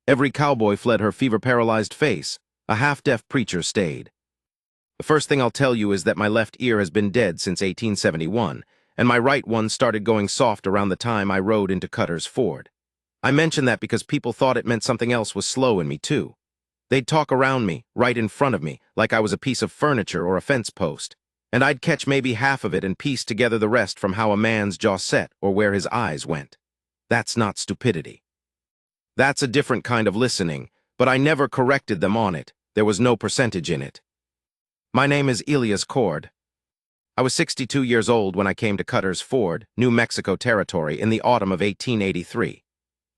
Every cowboy fled her fever-paralyzed face. A half-deaf preacher stayed. The first thing I'll tell you is that my left ear has been dead since 1871, and my right one started going soft around the time I rode into Cutter's Ford. I mention that because people thought it meant something else was slow in me too. They'd talk around me, right in front of me, like I was a piece of furniture or a fence post, and I'd catch maybe half of it and piece together the rest from how a man's jaw set or where his eyes went. That's not stupidity. That's a different kind of listening, but I never corrected them on it. There was no percentage in it. My name is Elias Cord. I was 62 years old when I came to Cutter's Ford, New Mexico Territory, in the autumn of 1883.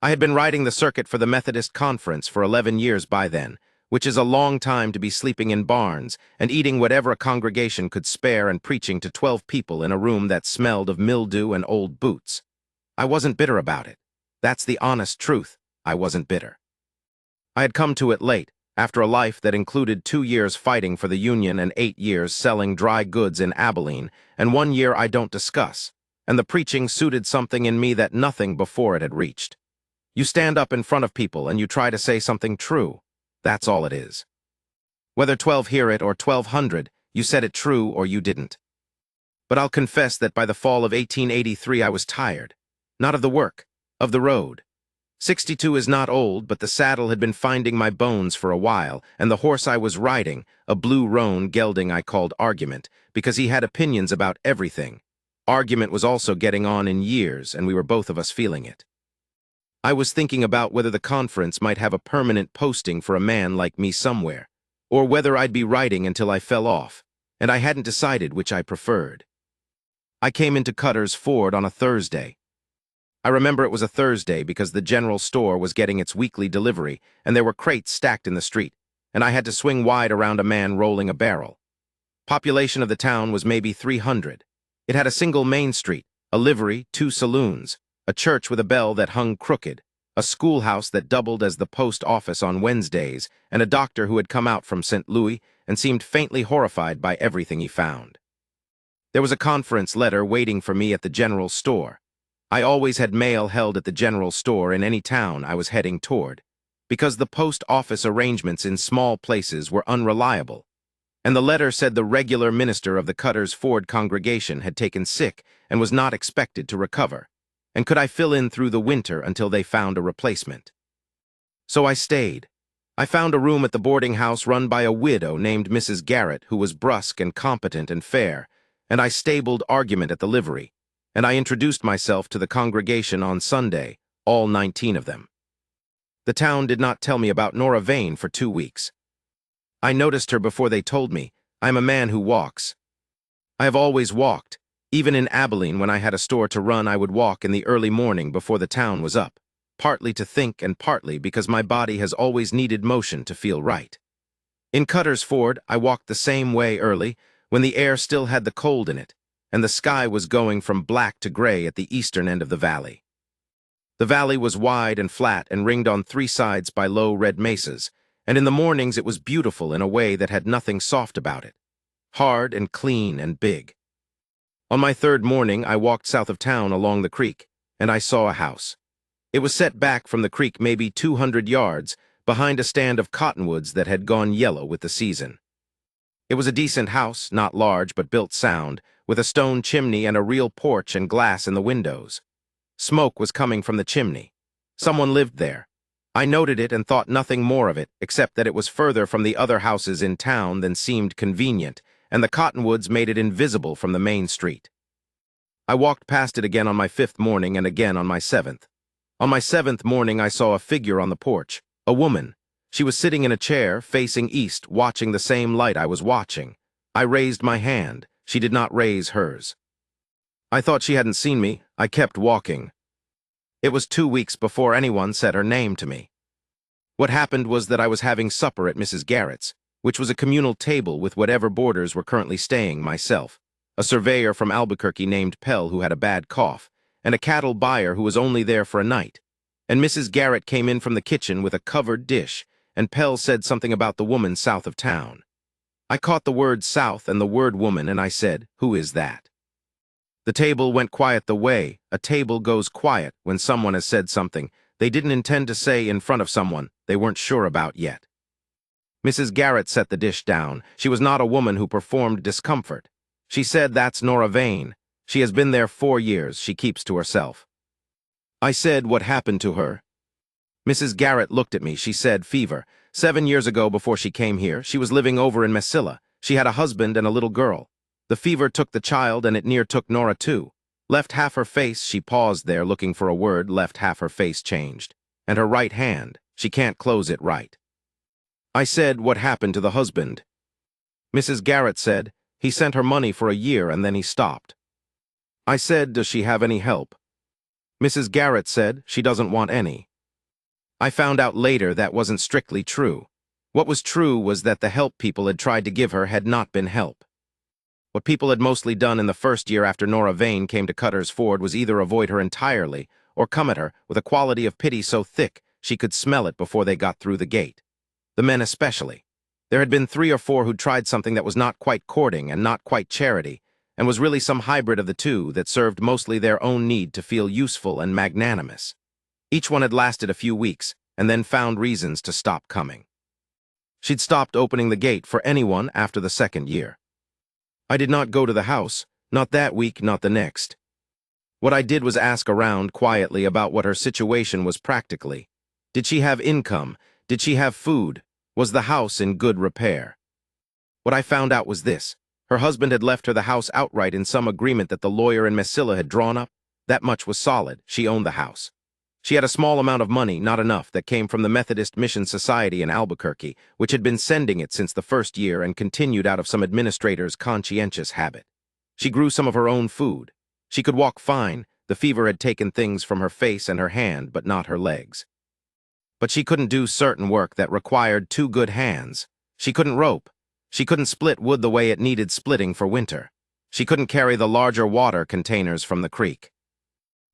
I had been riding the circuit for the Methodist Conference for 11 years by then, which is a long time to be sleeping in barns and eating whatever a congregation could spare and preaching to 12 people in a room that smelled of mildew and old boots. I wasn't bitter about it. That's the honest truth. I wasn't bitter. I had come to it late, after a life that included 2 years fighting for the Union and 8 years selling dry goods in Abilene, and 1 year I don't discuss, and the preaching suited something in me that nothing before it had reached. You stand up in front of people and you try to say something true. That's all it is. Whether 12 hear it or 1,200, you said it true or you didn't. But I'll confess that by the fall of 1883 I was tired. Not of the work, of the road. 62 is not old, but the saddle had been finding my bones for a while, and the horse I was riding, a blue roan gelding I called Argument, because he had opinions about everything. Argument was also getting on in years, and we were both of us feeling it. I was thinking about whether the conference might have a permanent posting for a man like me somewhere, or whether I'd be riding until I fell off, and I hadn't decided which I preferred. I came into Cutter's Ford on a Thursday. I remember it was a Thursday because the general store was getting its weekly delivery, and there were crates stacked in the street, and I had to swing wide around a man rolling a barrel. Population of the town was maybe 300. It had a single main street, a livery, 2 saloons, a church with a bell that hung crooked, a schoolhouse that doubled as the post office on Wednesdays, and a doctor who had come out from St. Louis and seemed faintly horrified by everything he found. There was a conference letter waiting for me at the general store. I always had mail held at the general store in any town I was heading toward, because the post office arrangements in small places were unreliable, and the letter said the regular minister of the Cutter's Ford congregation had taken sick and was not expected to recover, and could I fill in through the winter until they found a replacement. So I stayed. I found a room at the boarding house run by a widow named Mrs. Garrett, who was brusque and competent and fair, and I stabled Argument at the livery, and I introduced myself to the congregation on Sunday, all 19 of them. The town did not tell me about Nora Vane for 2 weeks. I noticed her before they told me. I'm a man who walks. I have always walked. Even in Abilene, when I had a store to run, I would walk in the early morning before the town was up, partly to think and partly because my body has always needed motion to feel right. In Cutter's Ford, I walked the same way early, when the air still had the cold in it, and the sky was going from black to gray at the eastern end of the valley. The valley was wide and flat and ringed on 3 sides by low red mesas, and in the mornings it was beautiful in a way that had nothing soft about it, hard and clean and big. On my 3rd morning, I walked south of town along the creek, and I saw a house. It was set back from the creek maybe 200 yards, behind a stand of cottonwoods that had gone yellow with the season. It was a decent house, not large but built sound, with a stone chimney and a real porch and glass in the windows. Smoke was coming from the chimney. Someone lived there. I noted it and thought nothing more of it, except that it was further from the other houses in town than seemed convenient, and the cottonwoods made it invisible from the main street. I walked past it again on my 5th morning and again on my 7th. On my 7th morning I saw a figure on the porch, a woman. She was sitting in a chair, facing east, watching the same light I was watching. I raised my hand. She did not raise hers. I thought she hadn't seen me. I kept walking. It was 2 weeks before anyone said her name to me. What happened was that I was having supper at Mrs. Garrett's, which was a communal table with whatever boarders were currently staying, myself, a surveyor from Albuquerque named Pell who had a bad cough, and a cattle buyer who was only there for a night. And Mrs. Garrett came in from the kitchen with a covered dish, and Pell said something about the woman south of town. I caught the word south and the word woman, and I said, "Who is that?" The table went quiet the way a table goes quiet when someone has said something They didn't intend to say in front of someone they weren't sure about yet. Mrs. Garrett set the dish down. She was not a woman who performed discomfort. She said, "That's Nora Vane. She has been there 4 years. She keeps to herself." I said, "What happened to her?" Mrs. Garrett looked at me. She said, "Fever. 7 years ago, before she came here, she was living over in Mesilla. She had a husband and a little girl. The fever took the child, and it near took Nora too. Left half her face," she paused there, looking for a word, "left half her face changed. And her right hand, she can't close it right." I said, "What happened to the husband?" Mrs. Garrett said, "He sent her money for a year and then he stopped." I said, "Does she have any help?" Mrs. Garrett said, "She doesn't want any." I found out later that wasn't strictly true. What was true was that the help people had tried to give her had not been help. What people had mostly done in the first year after Nora Vane came to Cutter's Ford was either avoid her entirely or come at her with a quality of pity so thick she could smell it before they got through the gate. The men especially. There had been 3 or 4 who'd tried something that was not quite courting and not quite charity, and was really some hybrid of the two that served mostly their own need to feel useful and magnanimous. Each one had lasted a few weeks, and then found reasons to stop coming. She'd stopped opening the gate for anyone after the 2nd year. I did not go to the house, not that week, not the next. What I did was ask around quietly about what her situation was practically. Did she have income? Did she have food? Was the house in good repair? What I found out was this. Her husband had left her the house outright in some agreement that the lawyer in Mesilla had drawn up. That much was solid. She owned the house. She had a small amount of money, not enough, that came from the Methodist Mission Society in Albuquerque, which had been sending it since the 1st year and continued out of some administrator's conscientious habit. She grew some of her own food. She could walk fine. The fever had taken things from her face and her hand, but not her legs. But she couldn't do certain work that required 2 good hands. She couldn't rope. She couldn't split wood the way it needed splitting for winter. She couldn't carry the larger water containers from the creek.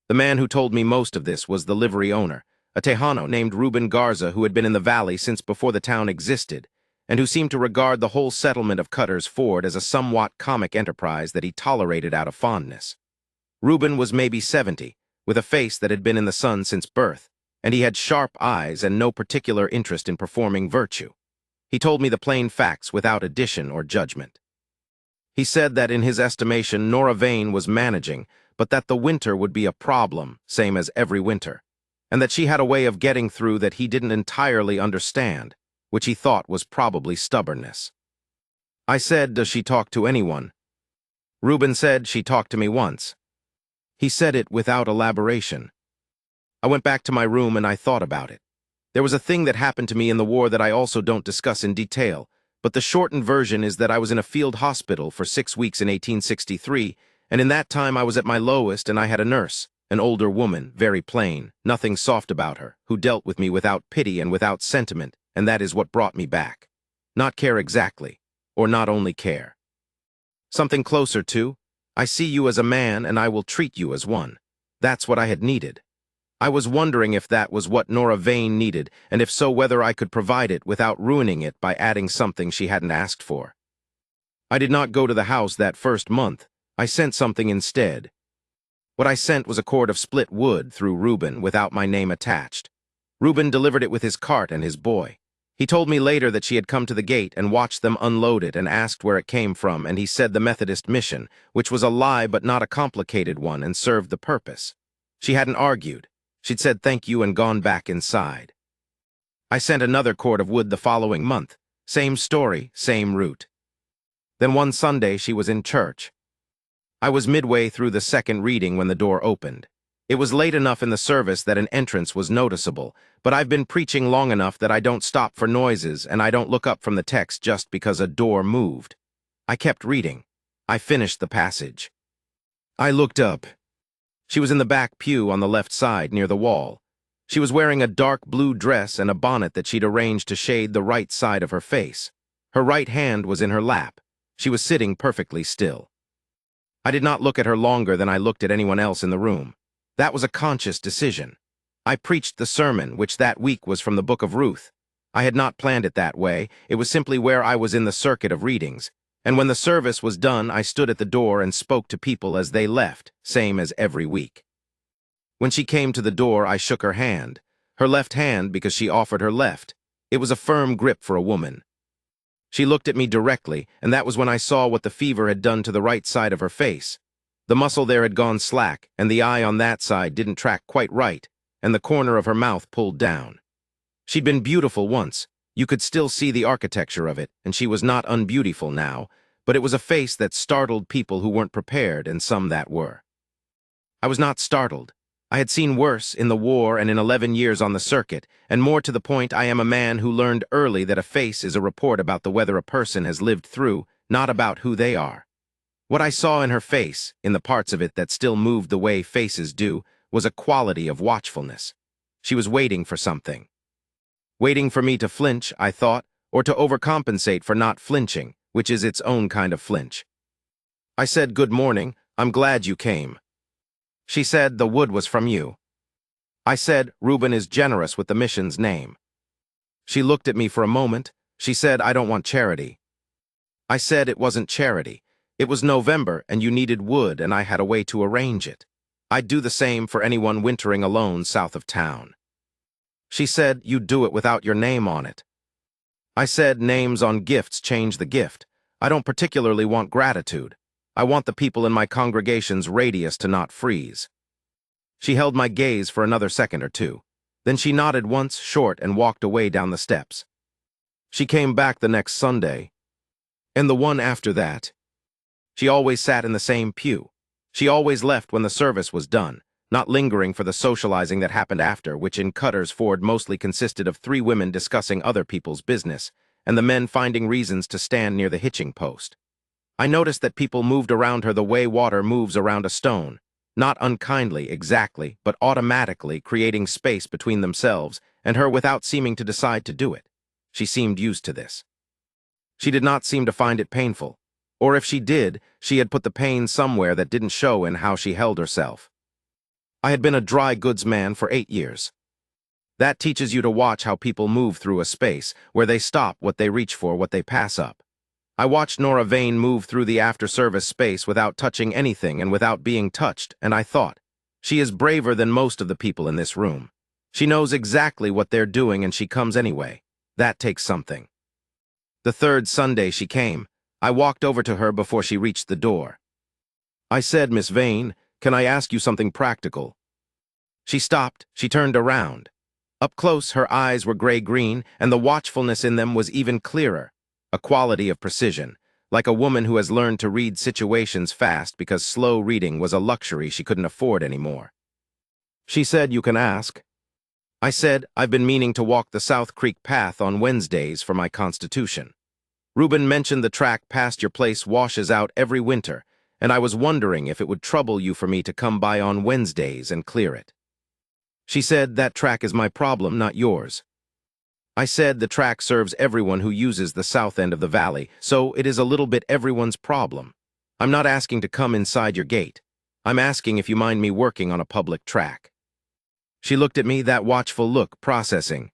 The man who told me most of this was the livery owner, a Tejano named Ruben Garza, who had been in the valley since before the town existed, and who seemed to regard the whole settlement of Cutter's Ford as a somewhat comic enterprise that he tolerated out of fondness. Ruben was maybe 70, with a face that had been in the sun since birth, and he had sharp eyes and no particular interest in performing virtue. He told me the plain facts without addition or judgment. He said that in his estimation Nora Vane was managing, but that the winter would be a problem, same as every winter, and that she had a way of getting through that he didn't entirely understand, which he thought was probably stubbornness. I said, "Does she talk to anyone?" Ruben said, "She talked to me once." He said it without elaboration. I went back to my room and I thought about it. There was a thing that happened to me in the war that I also don't discuss in detail, but the shortened version is that I was in a field hospital for 6 weeks in 1863, and in that time I was at my lowest and I had a nurse, an older woman, very plain, nothing soft about her, who dealt with me without pity and without sentiment, and that is what brought me back. Not care exactly, or not only care. Something closer to, I see you as a man and I will treat you as one. That's what I had needed. I was wondering if that was what Nora Vane needed, and if so, whether I could provide it without ruining it by adding something she hadn't asked for. I did not go to the house that first month. I sent something instead. What I sent was a cord of split wood through Ruben without my name attached. Ruben delivered it with his cart and his boy. He told me later that she had come to the gate and watched them unload it and asked where it came from, and he said the Methodist Mission, which was a lie but not a complicated one and served the purpose. She hadn't argued. She'd said thank you and gone back inside. I sent another cord of wood the following month. Same story, same route. Then one Sunday she was in church. I was midway through the 2nd reading when the door opened. It was late enough in the service that an entrance was noticeable, but I've been preaching long enough that I don't stop for noises and I don't look up from the text just because a door moved. I kept reading. I finished the passage. I looked up. She was in the back pew on the left side near the wall. She was wearing a dark blue dress and a bonnet that she'd arranged to shade the right side of her face. Her right hand was in her lap. She was sitting perfectly still. I did not look at her longer than I looked at anyone else in the room. That was a conscious decision. I preached the sermon, which that week was from the book of Ruth. I had not planned it that way. It was simply where I was in the circuit of readings. And when the service was done, I stood at the door and spoke to people as they left, same as every week. When she came to the door, I shook her hand. Her left hand, because she offered her left. It was a firm grip for a woman. She looked at me directly, and that was when I saw what the fever had done to the right side of her face. The muscle there had gone slack, and the eye on that side didn't track quite right, and the corner of her mouth pulled down. She'd been beautiful once. You could still see the architecture of it, and she was not unbeautiful now, but it was a face that startled people who weren't prepared, and some that were. I was not startled. I had seen worse in the war and in 11 years on the circuit, and more to the point, I am a man who learned early that a face is a report about the weather a person has lived through, not about who they are. What I saw in her face, in the parts of it that still moved the way faces do, was a quality of watchfulness. She was waiting for something. Waiting for me to flinch, I thought, or to overcompensate for not flinching, which is its own kind of flinch. I said, "Good morning, I'm glad you came." She said, "The wood was from you." I said, "Reuben is generous with the mission's name." She looked at me for a moment. She said, "I don't want charity." I said it wasn't charity. It was November, and you needed wood, and I had a way to arrange it. I'd do the same for anyone wintering alone south of town. She said, "You'd do it without your name on it." I said, "Names on gifts change the gift. I don't particularly want gratitude. I want the people in my congregation's radius to not freeze." She held my gaze for another second or two. Then she nodded once, short, and walked away down the steps. She came back the next Sunday, and the one after that. She always sat in the same pew. She always left when the service was done, not lingering for the socializing that happened after, which in Cutter's Ford mostly consisted of 3 women discussing other people's business, and the men finding reasons to stand near the hitching post. I noticed that people moved around her the way water moves around a stone, not unkindly exactly, but automatically creating space between themselves and her without seeming to decide to do it. She seemed used to this. She did not seem to find it painful, or if she did, she had put the pain somewhere that didn't show in how she held herself. I had been a dry goods man for 8 years. That teaches you to watch how people move through a space, where they stop what they reach for, what they pass up. I watched Nora Vane move through the after-service space without touching anything and without being touched, and I thought, she is braver than most of the people in this room. She knows exactly what they're doing and she comes anyway. That takes something. The 3rd Sunday she came, I walked over to her before she reached the door. I said, "Miss Vane, can I ask you something practical?" She stopped. She turned around. Up close, her eyes were gray-green, and the watchfulness in them was even clearer, a quality of precision, like a woman who has learned to read situations fast because slow reading was a luxury she couldn't afford anymore. She said, "You can ask." I said, "I've been meaning to walk the South Creek path on Wednesdays for my constitution. Reuben mentioned the track past your place washes out every winter, and I was wondering if it would trouble you for me to come by on Wednesdays and clear it." She said, "That track is my problem, not yours." I said, "The track serves everyone who uses the south end of the valley, so it is a little bit everyone's problem. I'm not asking to come inside your gate. I'm asking if you mind me working on a public track." She looked at me, that watchful look, processing.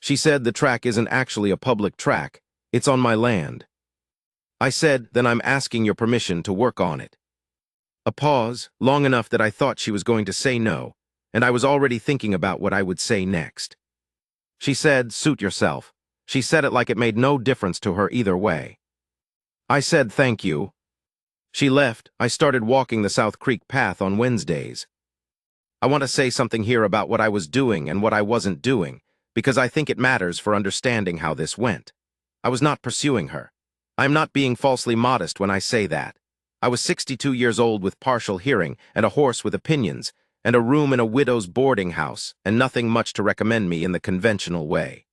She said, "The track isn't actually a public track. It's on my land." I said, "Then I'm asking your permission to work on it." A pause, long enough that I thought she was going to say no, and I was already thinking about what I would say next. She said, "Suit yourself." She said it like it made no difference to her either way. I said, "Thank you." She left. I started walking the South Creek path on Wednesdays. I want to say something here about what I was doing and what I wasn't doing, because I think it matters for understanding how this went. I was not pursuing her. I am not being falsely modest when I say that. I was 62 years old with partial hearing and a horse with opinions, and a room in a widow's boarding house, and nothing much to recommend me in the conventional way.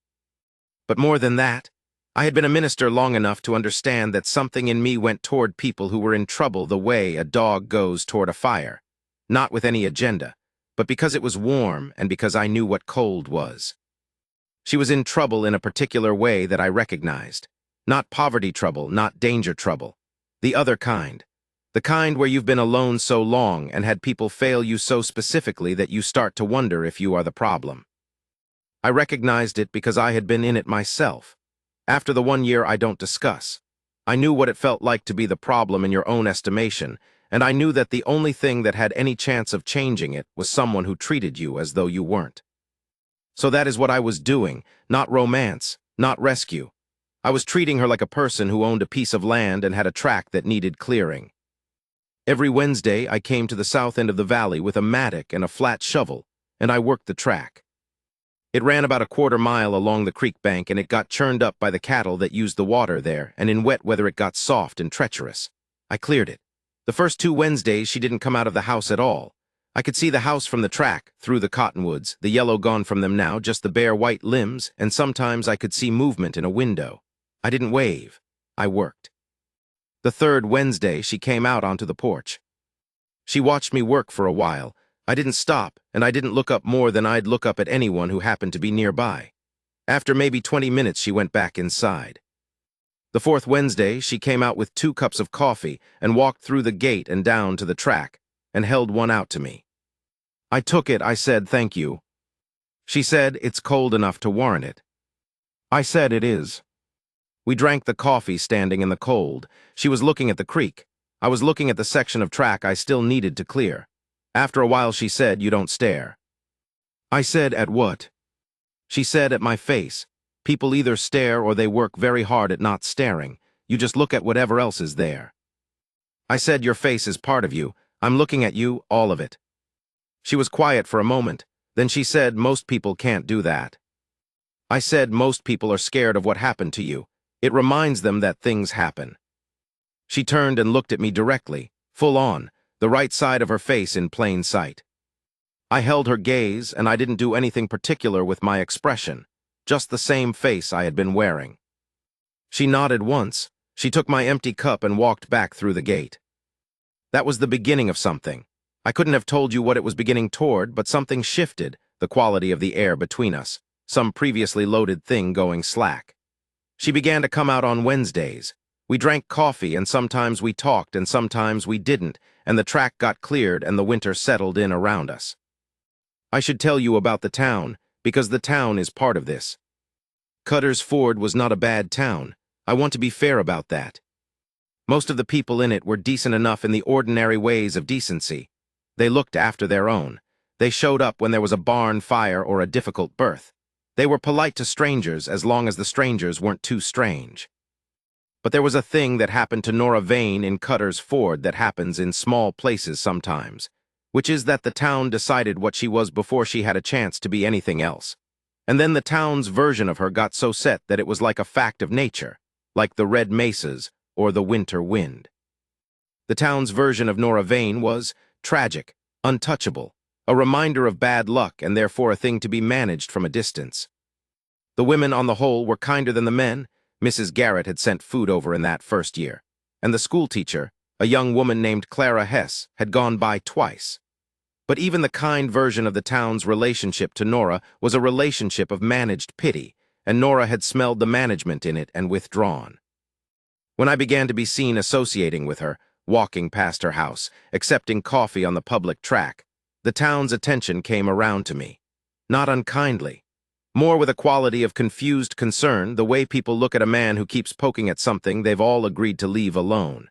But more than that, I had been a minister long enough to understand that something in me went toward people who were in trouble the way a dog goes toward a fire, not with any agenda, but because it was warm and because I knew what cold was. She was in trouble in a particular way that I recognized. Not poverty trouble, not danger trouble. The other kind. The kind where you've been alone so long and had people fail you so specifically that you start to wonder if you are the problem. I recognized it because I had been in it myself. After the 1 year I don't discuss. I knew what it felt like to be the problem in your own estimation, and I knew that the only thing that had any chance of changing it was someone who treated you as though you weren't. So that is what I was doing, not romance, not rescue. I was treating her like a person who owned a piece of land and had a track that needed clearing. Every Wednesday, I came to the south end of the valley with a mattock and a flat shovel, and I worked the track. It ran about a quarter-mile along the creek bank, and it got churned up by the cattle that used the water there, and in wet weather it got soft and treacherous. I cleared it. The first 2 Wednesdays, she didn't come out of the house at all. I could see the house from the track, through the cottonwoods, the yellow gone from them now, just the bare white limbs, and sometimes I could see movement in a window. I didn't wave. I worked. The 3rd Wednesday, she came out onto the porch. She watched me work for a while. I didn't stop, and I didn't look up more than I'd look up at anyone who happened to be nearby. After maybe 20 minutes, she went back inside. The 4th Wednesday, she came out with 2 cups of coffee and walked through the gate and down to the track and held one out to me. I took it. I said, "Thank you." She said, "It's cold enough to warrant it." I said, "It is." We drank the coffee standing in the cold. She was looking at the creek. I was looking at the section of track I still needed to clear. After a while, she said, "You don't stare." I said, "At what?" She said, "At my face. People either stare or they work very hard at not staring. You just look at whatever else is there." I said, "Your face is part of you. I'm looking at you, all of it." She was quiet for a moment. Then she said, "Most people can't do that." I said, "Most people are scared of what happened to you. It reminds them that things happen." She turned and looked at me directly, full on, the right side of her face in plain sight. I held her gaze, and I didn't do anything particular with my expression, just the same face I had been wearing. She nodded once. She took my empty cup and walked back through the gate. That was the beginning of something. I couldn't have told you what it was beginning toward, but something shifted, the quality of the air between us, some previously loaded thing going slack. She began to come out on Wednesdays. We drank coffee, and sometimes we talked, and sometimes we didn't, and the track got cleared and the winter settled in around us. I should tell you about the town, because the town is part of this. Cutter's Ford was not a bad town. I want to be fair about that. Most of the people in it were decent enough in the ordinary ways of decency. They looked after their own. They showed up when there was a barn fire or a difficult birth. They were polite to strangers as long as the strangers weren't too strange. But there was a thing that happened to Nora Vane in Cutter's Ford that happens in small places sometimes, which is that the town decided what she was before she had a chance to be anything else. And then the town's version of her got so set that it was like a fact of nature, like the red mesas or the winter wind. The town's version of Nora Vane was tragic, untouchable, a reminder of bad luck and therefore a thing to be managed from a distance. The women on the whole were kinder than the men. Mrs. Garrett had sent food over in that first year, and the schoolteacher, a young woman named Clara Hess, had gone by twice. But even the kind version of the town's relationship to Nora was a relationship of managed pity, and Nora had smelled the management in it and withdrawn. When I began to be seen associating with her, walking past her house, accepting coffee on the public track, the town's attention came around to me. Not unkindly. More with a quality of confused concern, the way people look at a man who keeps poking at something they've all agreed to leave alone.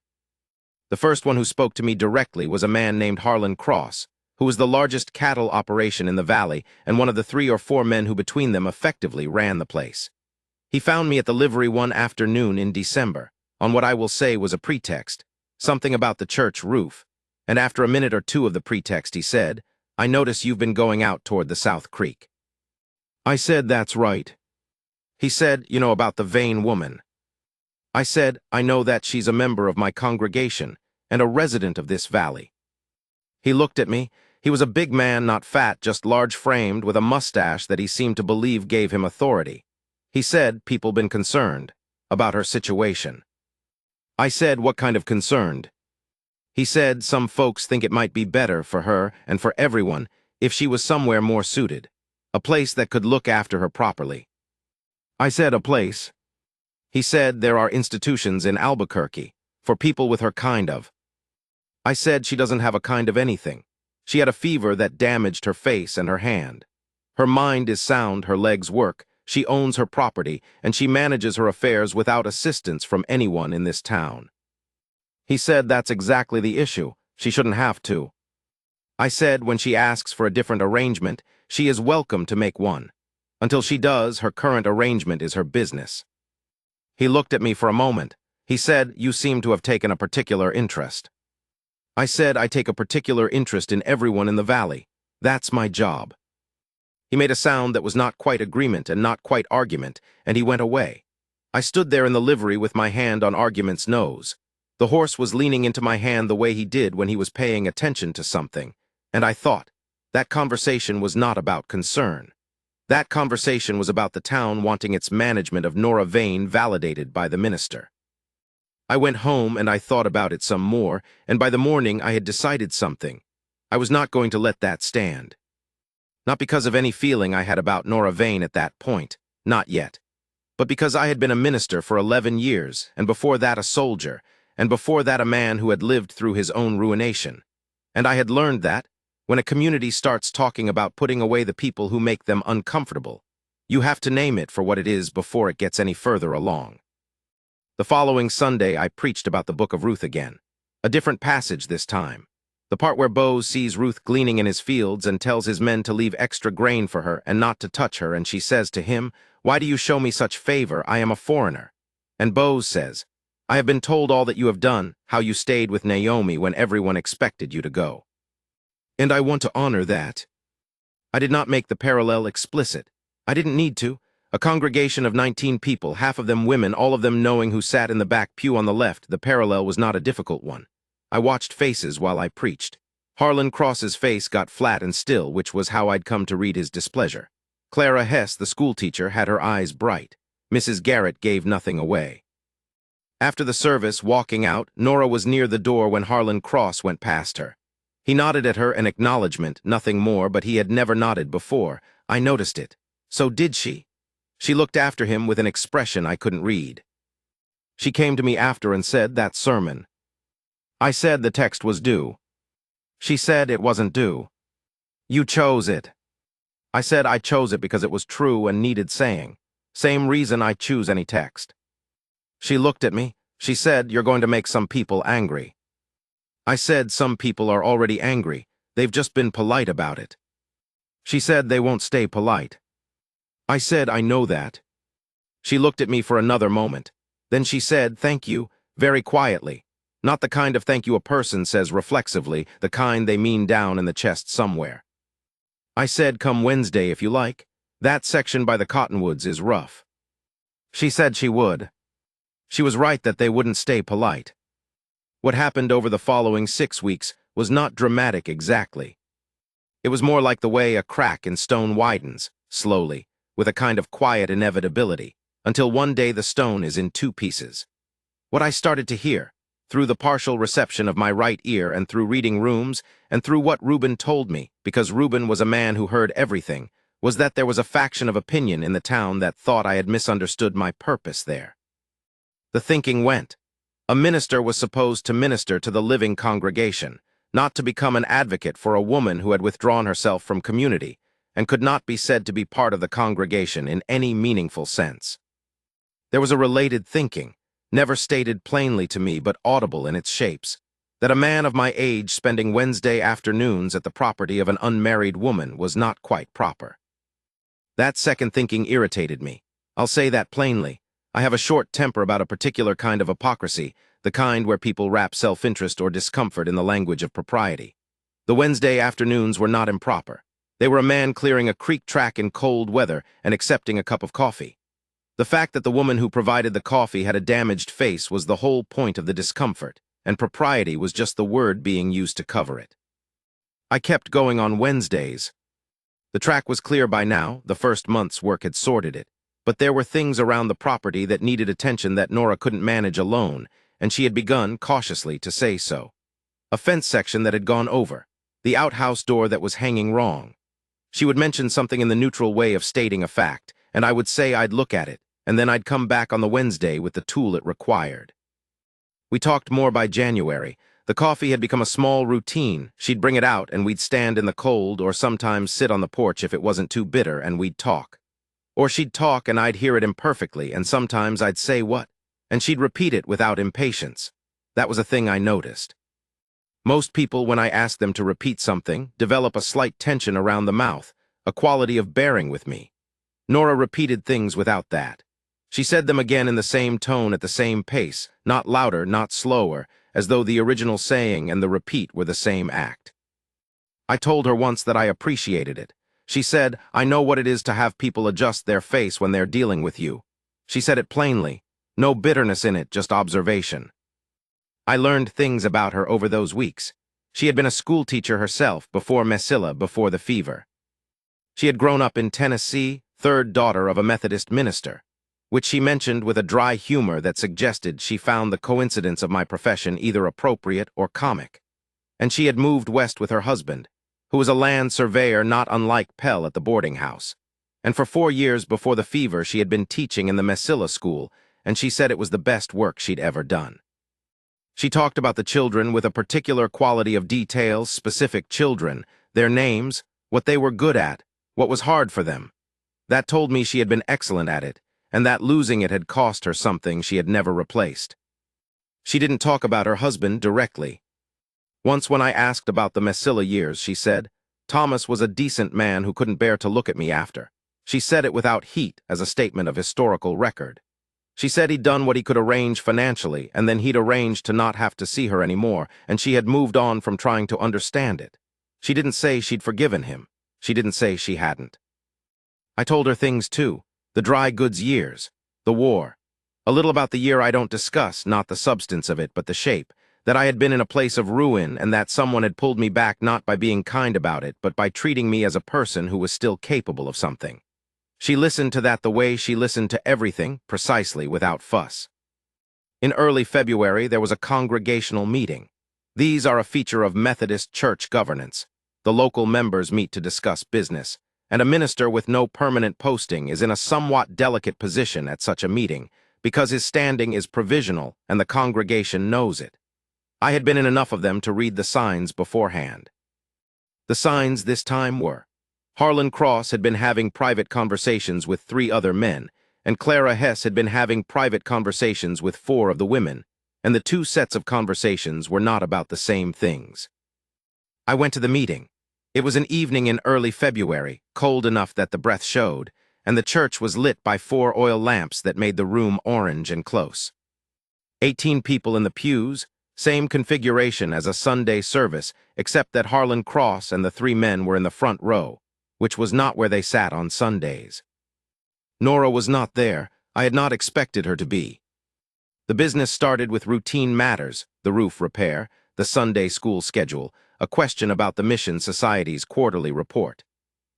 The first one who spoke to me directly was a man named Harlan Cross, who was the largest cattle operation in the valley and one of the 3 or 4 men who between them effectively ran the place. He found me at the livery one afternoon in December, on what I will say was a pretext, something about the church roof, and after a minute or 2 of the pretext he said, "I notice you've been going out toward the South Creek." I said, "That's right." He said, "You know about the Vane woman." I said, "I know that she's a member of my congregation and a resident of this valley." He looked at me. He was a big man, not fat, just large-framed, with a mustache that he seemed to believe gave him authority. He said, "People been concerned about her situation." I said, "What kind of concerned?" He said, "Some folks think it might be better for her and for everyone if she was somewhere more suited, a place that could look after her properly." I said, "A place?" He said, "There are institutions in Albuquerque for people with her kind of." I said, "She doesn't have a kind of anything. She had a fever that damaged her face and her hand. Her mind is sound, her legs work, she owns her property, and she manages her affairs without assistance from anyone in this town." He said, "That's exactly the issue. She shouldn't have to." I said, "When she asks for a different arrangement, she is welcome to make one. Until she does, her current arrangement is her business. He looked at me for a moment. He said, "You seem to have taken a particular interest." I said, "I take a particular interest in everyone in the valley. That's my job." He made a sound that was not quite agreement and not quite argument, and he went away. I stood there in the livery with my hand on Argument's nose. The horse was leaning into my hand the way he did when he was paying attention to something, and I thought, that conversation was not about concern. That conversation was about the town wanting its management of Nora Vane validated by the minister. I went home and I thought about it some more, and by the morning I had decided something. I was not going to let that stand. Not because of any feeling I had about Nora Vane at that point, not yet, but because I had been a minister for 11 years, and before that a soldier, and before that a man who had lived through his own ruination. And I had learned that, when a community starts talking about putting away the people who make them uncomfortable, you have to name it for what it is before it gets any further along. The following Sunday, I preached about the book of Ruth again. A different passage this time. The part where Boaz sees Ruth gleaning in his fields and tells his men to leave extra grain for her and not to touch her, and she says to him, "Why do you show me such favor? I am a foreigner." And Boaz says, "I have been told all that you have done, how you stayed with Naomi when everyone expected you to go. And I want to honor that." I did not make the parallel explicit. I didn't need to. A congregation of 19 people, half of them women, all of them knowing who sat in the back pew on the left, the parallel was not a difficult one. I watched faces while I preached. Harlan Cross's face got flat and still, which was how I'd come to read his displeasure. Clara Hess, the schoolteacher, had her eyes bright. Mrs. Garrett gave nothing away. After the service, walking out, Nora was near the door when Harlan Cross went past her. He nodded at her in acknowledgement, nothing more, but he had never nodded before. I noticed it. So did she. She looked after him with an expression I couldn't read. She came to me after and said, "That sermon." I said the text was due. She said it wasn't due. "You chose it." I said I chose it because it was true and needed saying. Same reason I choose any text. She looked at me. She said, "You're going to make some people angry." I said some people are already angry. They've just been polite about it. She said they won't stay polite. I said I know that. She looked at me for another moment. Then she said, "Thank you," very quietly. Not the kind of thank you a person says reflexively, the kind they mean down in the chest somewhere. I said, "Come Wednesday if you like. That section by the cottonwoods is rough." She said she would. She was right that they wouldn't stay polite. What happened over the following 6 weeks was not dramatic exactly. It was more like the way a crack in stone widens, slowly, with a kind of quiet inevitability, until one day the stone is in 2 pieces. What I started to hear, through the partial reception of my right ear and through reading rooms and through what Reuben told me, because Reuben was a man who heard everything, was that there was a faction of opinion in the town that thought I had misunderstood my purpose there. The thinking went. A minister was supposed to minister to the living congregation, not to become an advocate for a woman who had withdrawn herself from community and could not be said to be part of the congregation in any meaningful sense. There was a related thinking, never stated plainly to me but audible in its shapes, that a man of my age spending Wednesday afternoons at the property of an unmarried woman was not quite proper. That second thinking irritated me. I'll say that plainly. I have a short temper about a particular kind of hypocrisy, the kind where people wrap self-interest or discomfort in the language of propriety. The Wednesday afternoons were not improper. They were a man clearing a creek track in cold weather and accepting a cup of coffee. The fact that the woman who provided the coffee had a damaged face was the whole point of the discomfort, and propriety was just the word being used to cover it. I kept going on Wednesdays. The track was clear by now, the first month's work had sorted it, but there were things around the property that needed attention that Nora couldn't manage alone, and she had begun, cautiously, to say so. A fence section that had gone over, the outhouse door that was hanging wrong. She would mention something in the neutral way of stating a fact, and I would say I'd look at it, and then I'd come back on the Wednesday with the tool it required. We talked more by January. The coffee had become a small routine. She'd bring it out, and we'd stand in the cold or sometimes sit on the porch if it wasn't too bitter, and we'd talk. Or she'd talk and I'd hear it imperfectly, and sometimes I'd say what, and she'd repeat it without impatience. That was a thing I noticed. Most people, when I ask them to repeat something, develop a slight tension around the mouth, a quality of bearing with me. Nora repeated things without that. She said them again in the same tone at the same pace, not louder, not slower, as though the original saying and the repeat were the same act. I told her once that I appreciated it. She said, "I know what it is to have people adjust their face when they're dealing with you." She said it plainly. No bitterness in it, just observation. I learned things about her over those weeks. She had been a school teacher herself before Mesilla, before the fever. She had grown up in Tennessee, third daughter of a Methodist minister, which she mentioned with a dry humor that suggested she found the coincidence of my profession either appropriate or comic. And she had moved west with her husband, who was a land surveyor not unlike Pell at the boarding house. And for 4 years before the fever she had been teaching in the Mesilla school, and she said it was the best work she'd ever done. She talked about the children with a particular quality of detail, specific children, their names, what they were good at, what was hard for them. That told me she had been excellent at it, and that losing it had cost her something she had never replaced. She didn't talk about her husband directly. Once when I asked about the Mesilla years, she said, "Thomas was a decent man who couldn't bear to look at me after." She said it without heat as a statement of historical record. She said he'd done what he could arrange financially, and then he'd arranged to not have to see her anymore, and she had moved on from trying to understand it. She didn't say she'd forgiven him. She didn't say she hadn't. I told her things too, the dry goods years, the war. A little about the year I don't discuss, not the substance of it, but the shape, that I had been in a place of ruin and that someone had pulled me back not by being kind about it, but by treating me as a person who was still capable of something. She listened to that the way she listened to everything, precisely, without fuss. In early February, there was a congregational meeting. These are a feature of Methodist church governance. The local members meet to discuss business, and a minister with no permanent posting is in a somewhat delicate position at such a meeting, because his standing is provisional and the congregation knows it. I had been in enough of them to read the signs beforehand. The signs this time were: Harlan Cross had been having private conversations with 3 other men, and Clara Hess had been having private conversations with 4 of the women, and the 2 sets of conversations were not about the same things. I went to the meeting. It was an evening in early February, cold enough that the breath showed, and the church was lit by 4 oil lamps that made the room orange and close. 18 people in the pews, same configuration as a Sunday service, except that Harlan Cross and the 3 men were in the front row, which was not where they sat on Sundays. Nora was not there. I had not expected her to be. The business started with routine matters, the roof repair, the Sunday school schedule, a question about the Mission Society's quarterly report.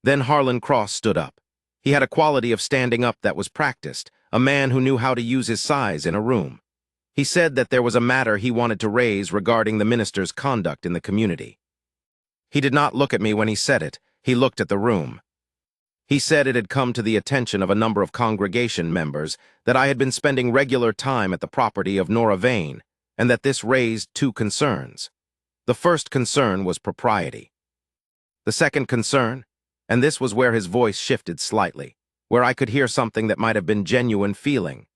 Then Harlan Cross stood up. He had a quality of standing up that was practiced, a man who knew how to use his size in a room. He said that there was a matter he wanted to raise regarding the minister's conduct in the community. He did not look at me when he said it. He looked at the room. He said it had come to the attention of a number of congregation members that I had been spending regular time at the property of Nora Vane, and that this raised 2 concerns. The first concern was propriety. The second concern, and this was where his voice shifted slightly, where I could hear something that might have been genuine feeling,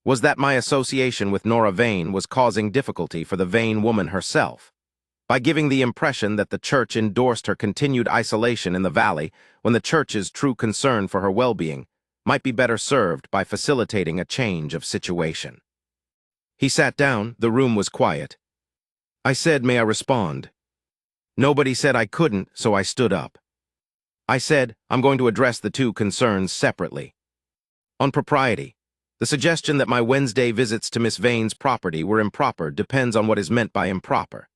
was that my association with Nora Vane was causing difficulty for the Vane woman herself, by giving the impression that the church endorsed her continued isolation in the valley when the church's true concern for her well-being might be better served by facilitating a change of situation. He sat down. The room was quiet. I said, "May I respond?" Nobody said I couldn't, so I stood up. I said, "I'm going to address the 2 concerns separately. On propriety, the suggestion that my Wednesday visits to Miss Vane's property were improper depends on what is meant by improper.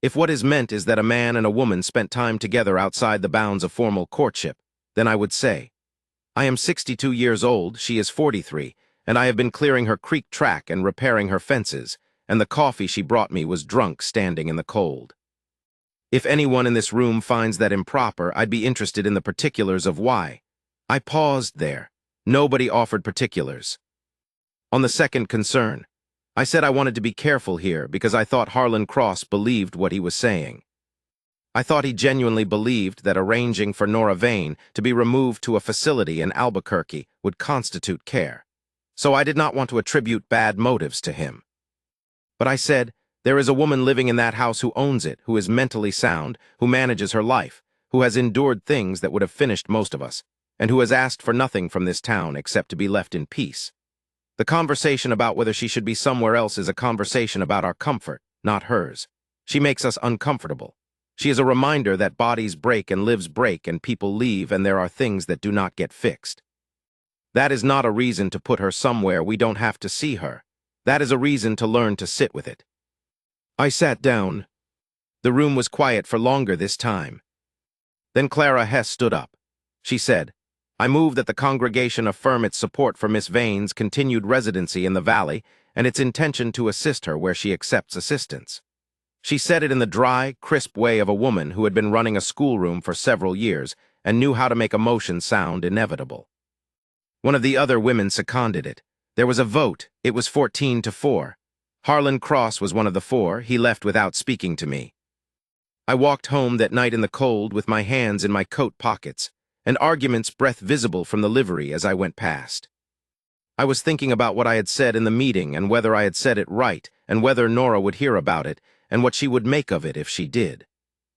If what is meant is that a man and a woman spent time together outside the bounds of formal courtship, then I would say, I am 62 years old, she is 43, and I have been clearing her creek track and repairing her fences, and the coffee she brought me was drunk standing in the cold. If anyone in this room finds that improper, I'd be interested in the particulars of why. I paused there. Nobody offered particulars. On the second concern, I said I wanted to be careful here because I thought Harlan Cross believed what he was saying. I thought he genuinely believed that arranging for Nora Vane to be removed to a facility in Albuquerque would constitute care. So I did not want to attribute bad motives to him. But I said, there is a woman living in that house who owns it, who is mentally sound, who manages her life, who has endured things that would have finished most of us, and who has asked for nothing from this town except to be left in peace. The conversation about whether she should be somewhere else is a conversation about our comfort, not hers. She makes us uncomfortable. She is a reminder that bodies break and lives break and people leave and there are things that do not get fixed. That is not a reason to put her somewhere we don't have to see her. That is a reason to learn to sit with it. I sat down. The room was quiet for longer this time. Then Clara Hess stood up. She said, "I move that the congregation affirm its support for Miss Vane's continued residency in the valley and its intention to assist her where she accepts assistance." She said it in the dry, crisp way of a woman who had been running a schoolroom for several years and knew how to make emotion sound inevitable. One of the other women seconded it. There was a vote. It was 14-4. Harlan Cross was one of the 4. He left without speaking to me. I walked home that night in the cold with my hands in my coat pockets, and argument's breath visible from the livery as I went past. I was thinking about what I had said in the meeting and whether I had said it right and whether Nora would hear about it and what she would make of it if she did.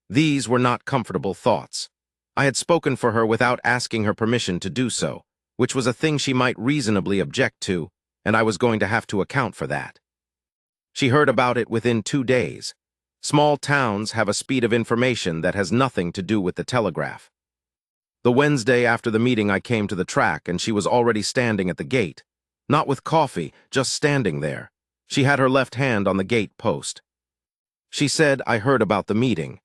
These were not comfortable thoughts. I had spoken for her without asking her permission to do so, which was a thing she might reasonably object to, and I was going to have to account for that. She heard about it within 2 days. Small towns have a speed of information that has nothing to do with the telegraph. The Wednesday after the meeting I came to the track and she was already standing at the gate. Not with coffee, just standing there. She had her left hand on the gate post. She said, "I heard about the meeting."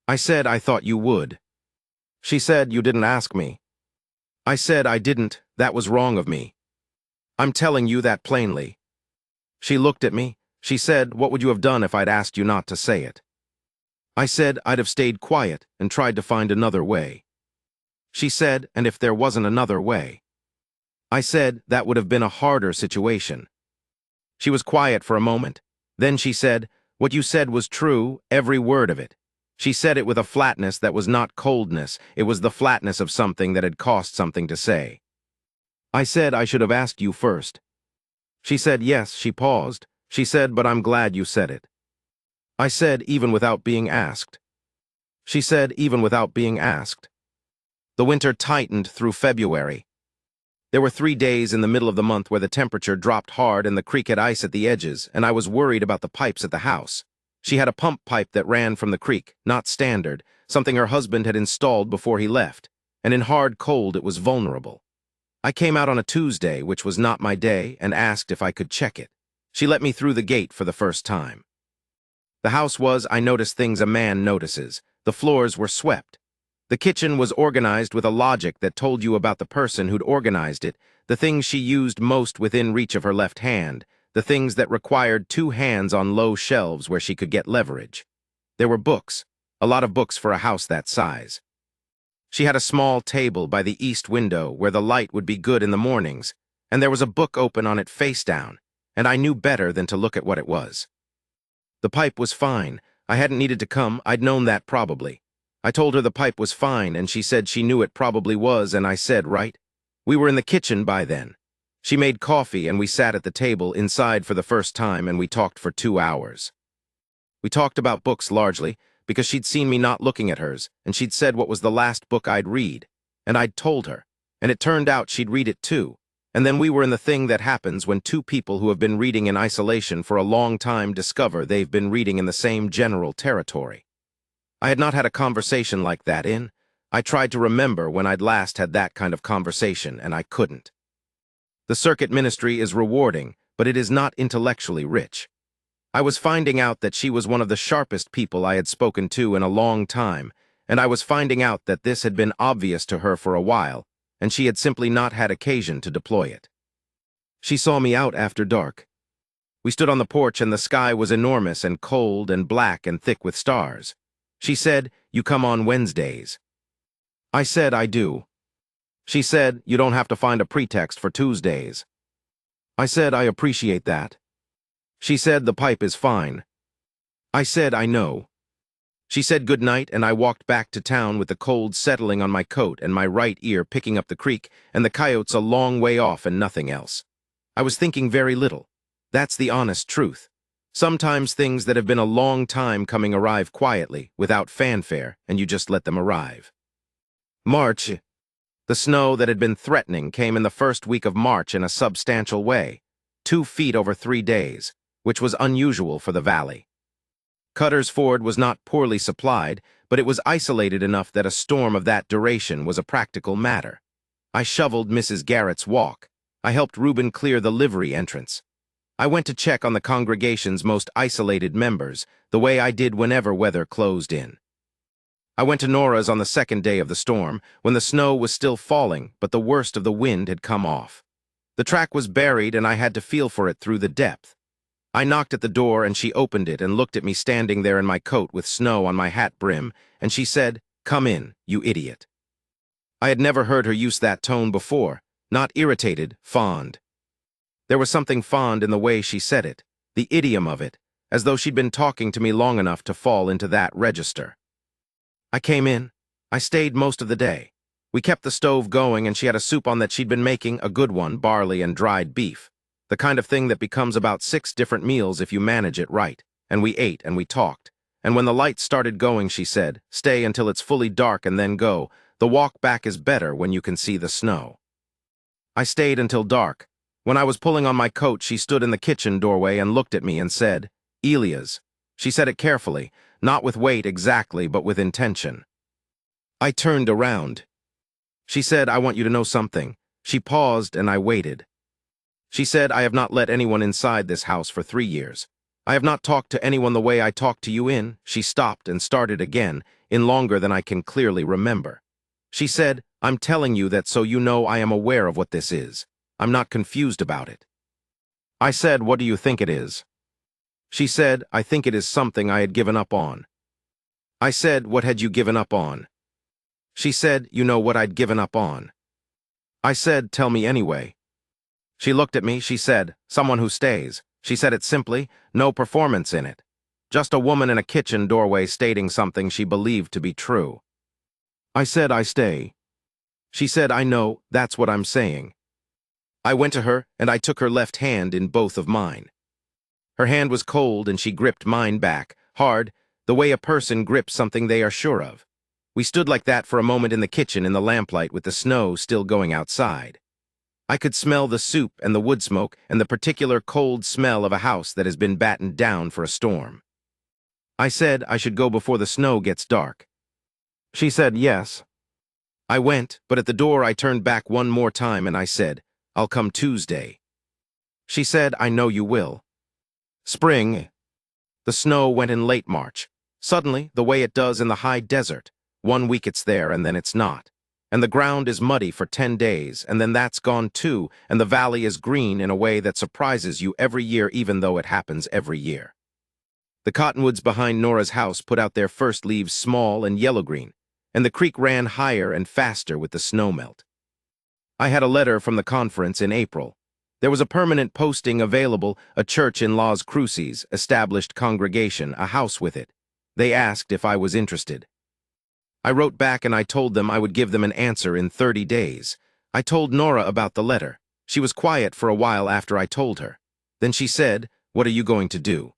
I said, "I thought you would." She said, "You didn't ask me." I said, "I didn't. That was wrong of me. I'm telling you that plainly." She looked at me. She said, "What would you have done if I'd asked you not to say it?" I said, "I'd have stayed quiet and tried to find another way." She said, "And if there wasn't another way?" I said, "That would have been a harder situation." She was quiet for a moment. Then she said, "What you said was true, every word of it." She said it with a flatness that was not coldness. It was the flatness of something that had cost something to say. I said, "I should have asked you first." She said, "Yes." She paused. She said, "But I'm glad you said it." I said, "Even without being asked." She said, "Even without being asked." The winter tightened through February. There were 3 days in the middle of the month where the temperature dropped hard and the creek had ice at the edges, and I was worried about the pipes at the house. She had a pump pipe that ran from the creek, not standard, something her husband had installed before he left, and in hard cold it was vulnerable. I came out on a Tuesday, which was not my day, and asked if I could check it. She let me through the gate for the first time. The house was, I noticed things a man notices. The floors were swept. The kitchen was organized with a logic that told you about the person who'd organized it, the things she used most within reach of her left hand, the things that required 2 hands on low shelves where she could get leverage. There were books, a lot of books for a house that size. She had a small table by the east window where the light would be good in the mornings, and there was a book open on it face down, and I knew better than to look at what it was. The pipe was fine. I hadn't needed to come. I'd known that probably. I told her the pipe was fine, and she said she knew it probably was, and I said, "Right." We were in the kitchen by then. She made coffee, and we sat at the table inside for the first time, and we talked for 2 hours. We talked about books largely, because she'd seen me not looking at hers, and she'd said what was the last book I'd read, and I'd told her, and it turned out she'd read it too. And then we were in the thing that happens when 2 people who have been reading in isolation for a long time discover they've been reading in the same general territory. I had not had a conversation like that in. I tried to remember when I'd last had that kind of conversation, and I couldn't. The circuit ministry is rewarding, but it is not intellectually rich. I was finding out that she was one of the sharpest people I had spoken to in a long time, and I was finding out that this had been obvious to her for a while, and she had simply not had occasion to deploy it. She saw me out after dark. We stood on the porch and the sky was enormous and cold and black and thick with stars. She said, "You come on Wednesdays." I said, "I do." She said, "You don't have to find a pretext for Tuesdays." I said, "I appreciate that." She said, "The pipe is fine." I said, "I know." She said good night, and I walked back to town with the cold settling on my coat and my right ear picking up the creek and the coyotes a long way off and nothing else. I was thinking very little. That's the honest truth. Sometimes things that have been a long time coming arrive quietly, without fanfare, and you just let them arrive. March. The snow that had been threatening came in the first week of March in a substantial way, 2 feet over 3 days, which was unusual for the valley. Cutter's Ford was not poorly supplied, but it was isolated enough that a storm of that duration was a practical matter. I shoveled Mrs. Garrett's walk. I helped Reuben clear the livery entrance. I went to check on the congregation's most isolated members, the way I did whenever weather closed in. I went to Nora's on the second day of the storm, when the snow was still falling, but the worst of the wind had come off. The track was buried, and I had to feel for it through the depth. I knocked at the door, and she opened it and looked at me standing there in my coat with snow on my hat brim, and she said, "Come in, you idiot." I had never heard her use that tone before, not irritated, fond. There was something fond in the way she said it, the idiom of it, as though she'd been talking to me long enough to fall into that register. I came in. I stayed most of the day. We kept the stove going, and she had a soup on that she'd been making, a good one, barley and dried beef. The kind of thing that becomes about 6 different meals if you manage it right. And we ate and we talked. And when the lights started going, she said, "Stay until it's fully dark and then go. The walk back is better when you can see the snow." I stayed until dark. When I was pulling on my coat, she stood in the kitchen doorway and looked at me and said, "Elias." She said it carefully, not with weight exactly, but with intention. I turned around. She said, "I want you to know something." She paused and I waited. She said, "I have not let anyone inside this house for 3 years. I have not talked to anyone the way I talked to you in." She stopped and started again, in longer than I can clearly remember. She said, "I'm telling you that so you know I am aware of what this is. I'm not confused about it." I said, "What do you think it is?" She said, "I think it is something I had given up on." I said, "What had you given up on?" She said, "You know what I'd given up on." I said, "Tell me anyway." She looked at me. She said, "Someone who stays." She said it simply, no performance in it. Just a woman in a kitchen doorway stating something she believed to be true. I said, "I stay." She said, "I know, that's what I'm saying." I went to her, and I took her left hand in both of mine. Her hand was cold, and she gripped mine back, hard, the way a person grips something they are sure of. We stood like that for a moment in the kitchen in the lamplight with the snow still going outside. I could smell the soup and the wood smoke and the particular cold smell of a house that has been battened down for a storm. I said I should go before the snow gets dark. She said yes. I went, but at the door I turned back one more time and I said, "I'll come Tuesday." She said, "I know you will." Spring. The snow went in late March. Suddenly, the way it does in the high desert. 1 week it's there and then it's not. And the ground is muddy for 10 days, and then that's gone too, and the valley is green in a way that surprises you every year, even though it happens every year. The cottonwoods behind Nora's house put out their first leaves small and yellow-green, and the creek ran higher and faster with the snowmelt. I had a letter from the conference in April. There was a permanent posting available, a church in Las Cruces, established congregation, a house with it. They asked if I was interested. I wrote back and I told them I would give them an answer in 30 days. I told Nora about the letter. She was quiet for a while after I told her. Then she said, "What are you going to do?"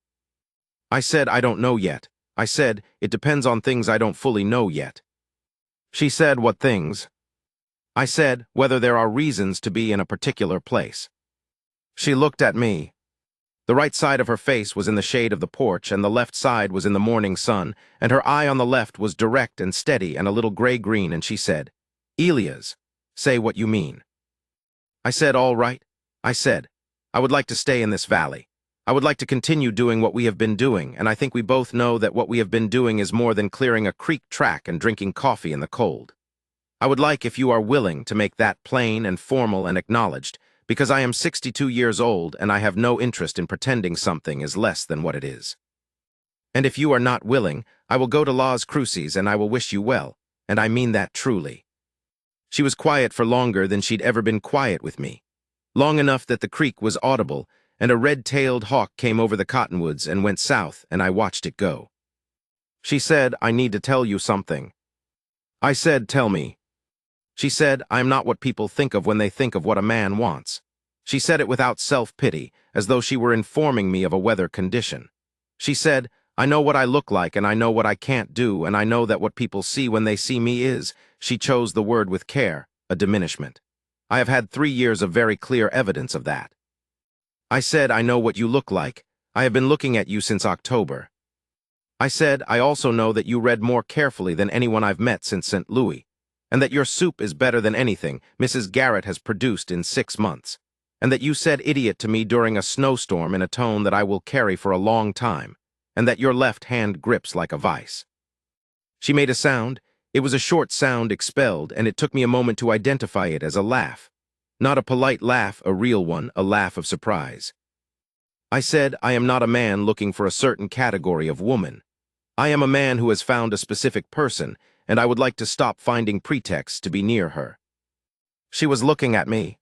I said, "I don't know yet." I said, "It depends on things I don't fully know yet." She said, "What things?" I said, "Whether there are reasons to be in a particular place." She looked at me. The right side of her face was in the shade of the porch, and the left side was in the morning sun, and her eye on the left was direct and steady and a little gray-green, and she said, "Elias, say what you mean." I said, "All right." I said, "I would like to stay in this valley. I would like to continue doing what we have been doing, and I think we both know that what we have been doing is more than clearing a creek track and drinking coffee in the cold. I would like, if you are willing, to make that plain and formal and acknowledged, because I am 62 years old and I have no interest in pretending something is less than what it is. And if you are not willing, I will go to Las Cruces and I will wish you well, and I mean that truly." She was quiet for longer than she'd ever been quiet with me, long enough that the creek was audible, and a red-tailed hawk came over the cottonwoods and went south, and I watched it go. She said, "I need to tell you something." I said, "Tell me." She said, "I am not what people think of when they think of what a man wants." She said it without self-pity, as though she were informing me of a weather condition. She said, "I know what I look like, and I know what I can't do, and I know that what people see when they see me is," she chose the word with care, a diminishment. I have had 3 years of very clear evidence of that. I said, I know what you look like. I have been looking at you since October. I said, I also know that you read more carefully than anyone I've met since St. Louis, and that your soup is better than anything Mrs. Garrett has produced in 6 months, and that you said idiot to me during a snowstorm in a tone that I will carry for a long time, and that your left hand grips like a vice. She made a sound. It was a short sound expelled, and it took me a moment to identify it as a laugh. Not a polite laugh, a real one, a laugh of surprise. I said, I am not a man looking for a certain category of woman. I am a man who has found a specific person, and I would like to stop finding pretexts to be near her. She was looking at me.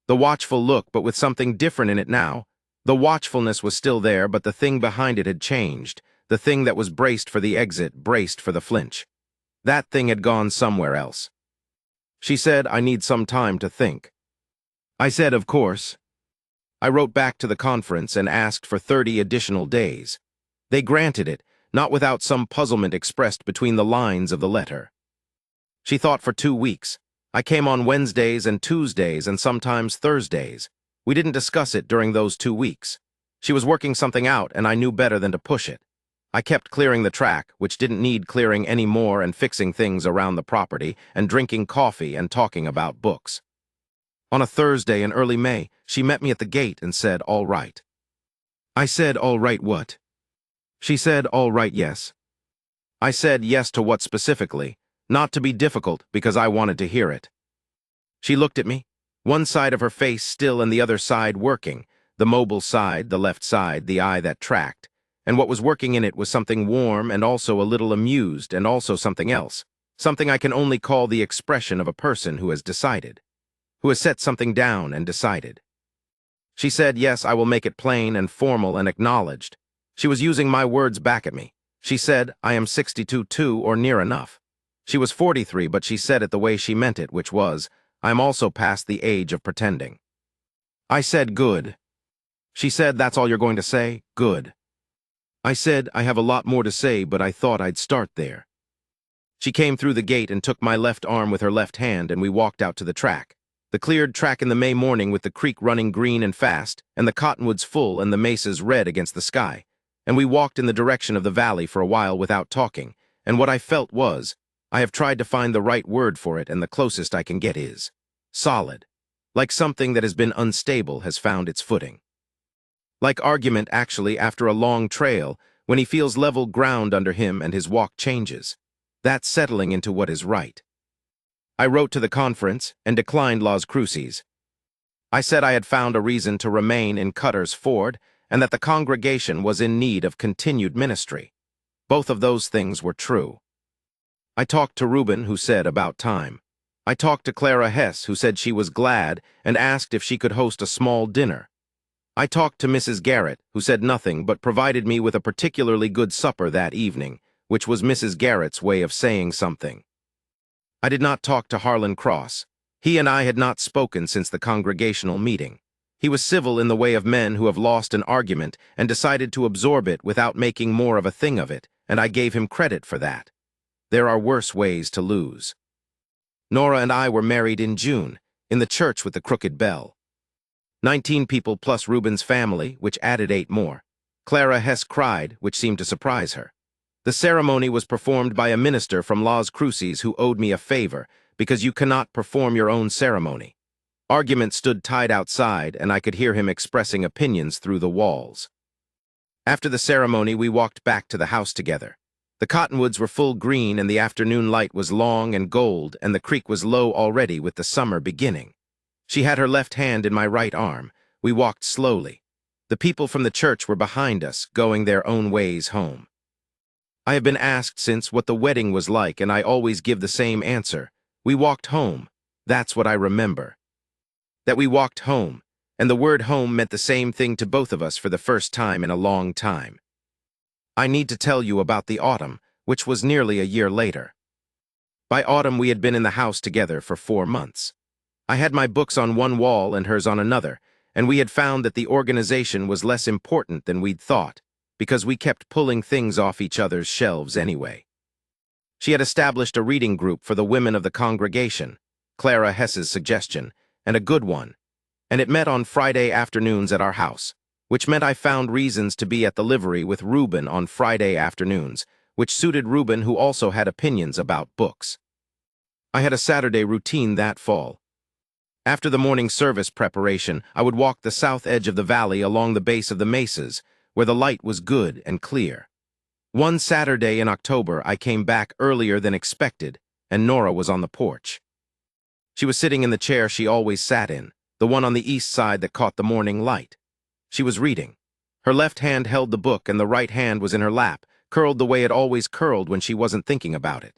The watchful look, but with something different in it now. The watchfulness was still there, but the thing behind it had changed. The thing that was braced for the exit, braced for the flinch. That thing had gone somewhere else. She said, I need some time to think. I said, of course. I wrote back to the conference and asked for 30 additional days. They granted it, not without some puzzlement expressed between the lines of the letter. She thought for 2 weeks. I came on Wednesdays and Tuesdays and sometimes Thursdays. We didn't discuss it during those 2 weeks. She was working something out, and I knew better than to push it. I kept clearing the track, which didn't need clearing any more, and fixing things around the property, and drinking coffee and talking about books. On a Thursday in early May, she met me at the gate and said, all right. I said, all right what? She said, all right, yes. I said yes to what specifically, not to be difficult because I wanted to hear it. She looked at me, one side of her face still and the other side working, the mobile side, the left side, the eye that tracked, and what was working in it was something warm and also a little amused and also something else, something I can only call the expression of a person who has decided, who has set something down and decided. She said, yes, I will make it plain and formal and acknowledged. She was using my words back at me. She said, I am 62 too, or near enough. She was 43, but she said it the way she meant it, which was, I am also past the age of pretending. I said, good. She said, that's all you're going to say? Good. I said, I have a lot more to say, but I thought I'd start there. She came through the gate and took my left arm with her left hand, and we walked out to the track. The cleared track in the May morning with the creek running green and fast, and the cottonwoods full and the mesas red against the sky. And we walked in the direction of the valley for a while without talking, and what I felt was, I have tried to find the right word for it, and the closest I can get is solid. Like something that has been unstable has found its footing. Like argument, actually, after a long trail, when he feels level ground under him and his walk changes. That's settling into what is right. I wrote to the conference and declined Las Cruces. I said I had found a reason to remain in Cutter's Ford and that the congregation was in need of continued ministry. Both of those things were true. I talked to Reuben, who said about time. I talked to Clara Hess, who said she was glad and asked if she could host a small dinner. I talked to Mrs. Garrett, who said nothing but provided me with a particularly good supper that evening, which was Mrs. Garrett's way of saying something. I did not talk to Harlan Cross. He and I had not spoken since the congregational meeting. He was civil in the way of men who have lost an argument and decided to absorb it without making more of a thing of it, and I gave him credit for that. There are worse ways to lose. Nora and I were married in June, in the church with the crooked bell. 19 people plus Reuben's family, which added 8 more. Clara Hess cried, which seemed to surprise her. The ceremony was performed by a minister from Las Cruces who owed me a favor, because you cannot perform your own ceremony. Argument stood tied outside, and I could hear him expressing opinions through the walls. After the ceremony, we walked back to the house together. The cottonwoods were full green, and the afternoon light was long and gold, and the creek was low already with the summer beginning. She had her left hand in my right arm. We walked slowly. The people from the church were behind us, going their own ways home. I have been asked since what the wedding was like, and I always give the same answer. We walked home. That's what I remember. That we walked home, and the word home meant the same thing to both of us for the first time in a long time. I need to tell you about the autumn, which was nearly a year later. By autumn, we had been in the house together for 4 months. I had my books on one wall and hers on another, and we had found that the organization was less important than we'd thought, because we kept pulling things off each other's shelves anyway. She had established a reading group for the women of the congregation. Clara Hess's suggestion, and a good one, and it met on Friday afternoons at our house, which meant I found reasons to be at the livery with Reuben on Friday afternoons, which suited Reuben, who also had opinions about books. I had a Saturday routine that fall. After the morning service preparation, I would walk the south edge of the valley along the base of the mesas, where the light was good and clear. One Saturday in October, I came back earlier than expected, and Nora was on the porch. She was sitting in the chair she always sat in, the one on the east side that caught the morning light. She was reading. Her left hand held the book and the right hand was in her lap, curled the way it always curled when she wasn't thinking about it.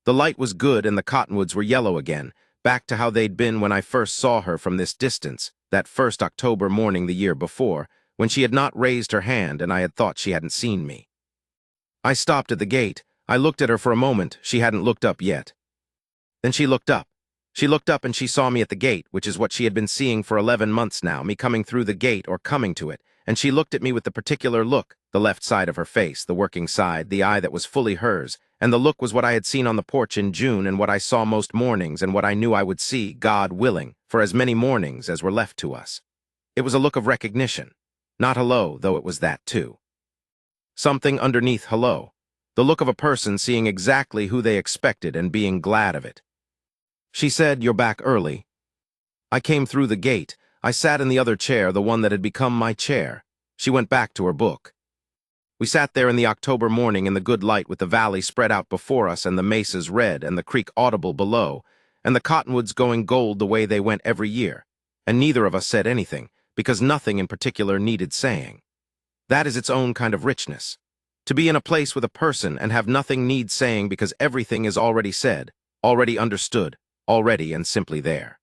The light was good and the cottonwoods were yellow again, back to how they'd been when I first saw her from this distance, that first October morning the year before, when she had not raised her hand and I had thought she hadn't seen me. I stopped at the gate. I looked at her for a moment. She hadn't looked up yet. Then she looked up. She looked up and she saw me at the gate, which is what she had been seeing for 11 months now, me coming through the gate or coming to it, and she looked at me with the particular look, the left side of her face, the working side, the eye that was fully hers, and the look was what I had seen on the porch in June and what I saw most mornings and what I knew I would see, God willing, for as many mornings as were left to us. It was a look of recognition. Not hello, though it was that too. Something underneath hello. The look of a person seeing exactly who they expected and being glad of it. She said, "You're back early." I came through the gate. I sat in the other chair, the one that had become my chair. She went back to her book. We sat there in the October morning in the good light with the valley spread out before us and the mesas red and the creek audible below, and the cottonwoods going gold the way they went every year. And neither of us said anything, because nothing in particular needed saying. That is its own kind of richness. To be in a place with a person and have nothing need saying because everything is already said, already understood, already and simply there.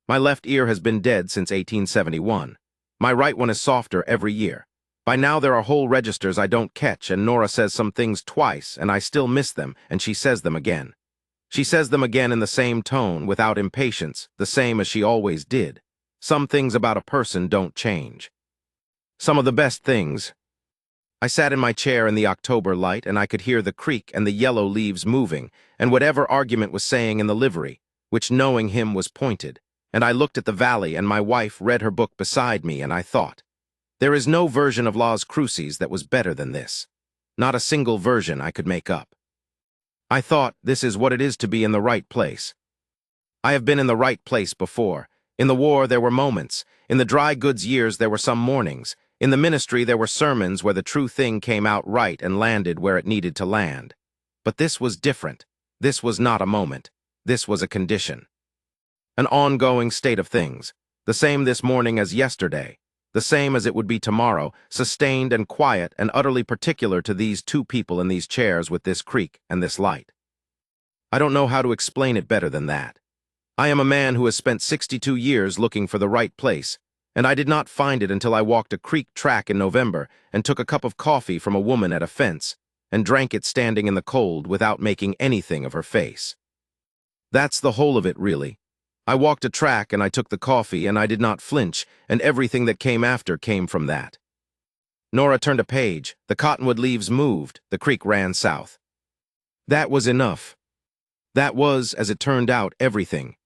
My left ear has been dead since 1871. My right one is softer every year. By now there are whole registers I don't catch, and Nora says some things twice, and I still miss them, and she says them again. She says them again in the same tone, without impatience, the same as she always did. Some things about a person don't change. Some of the best things. I sat in my chair in the October light, and I could hear the creek and the yellow leaves moving, and whatever argument was saying in the livery, which knowing him was pointed, and I looked at the valley, and my wife read her book beside me, and I thought, there is no version of Las Cruces that was better than this. Not a single version I could make up. I thought, this is what it is to be in the right place. I have been in the right place before. In the war there were moments. In the dry goods years there were some mornings. In the ministry there were sermons where the true thing came out right and landed where it needed to land. But this was different. This was not a moment. This was a condition. An ongoing state of things. The same this morning as yesterday. The same as it would be tomorrow, sustained and quiet and utterly particular to these two people in these chairs with this creek and this light. I don't know how to explain it better than that. I am a man who has spent 62 years looking for the right place, and I did not find it until I walked a creek track in November and took a cup of coffee from a woman at a fence and drank it standing in the cold without making anything of her face. That's the whole of it, really. I walked a track and I took the coffee and I did not flinch, and everything that came after came from that. Nora turned a page, the cottonwood leaves moved, the creek ran south. That was enough. That was, as it turned out, everything.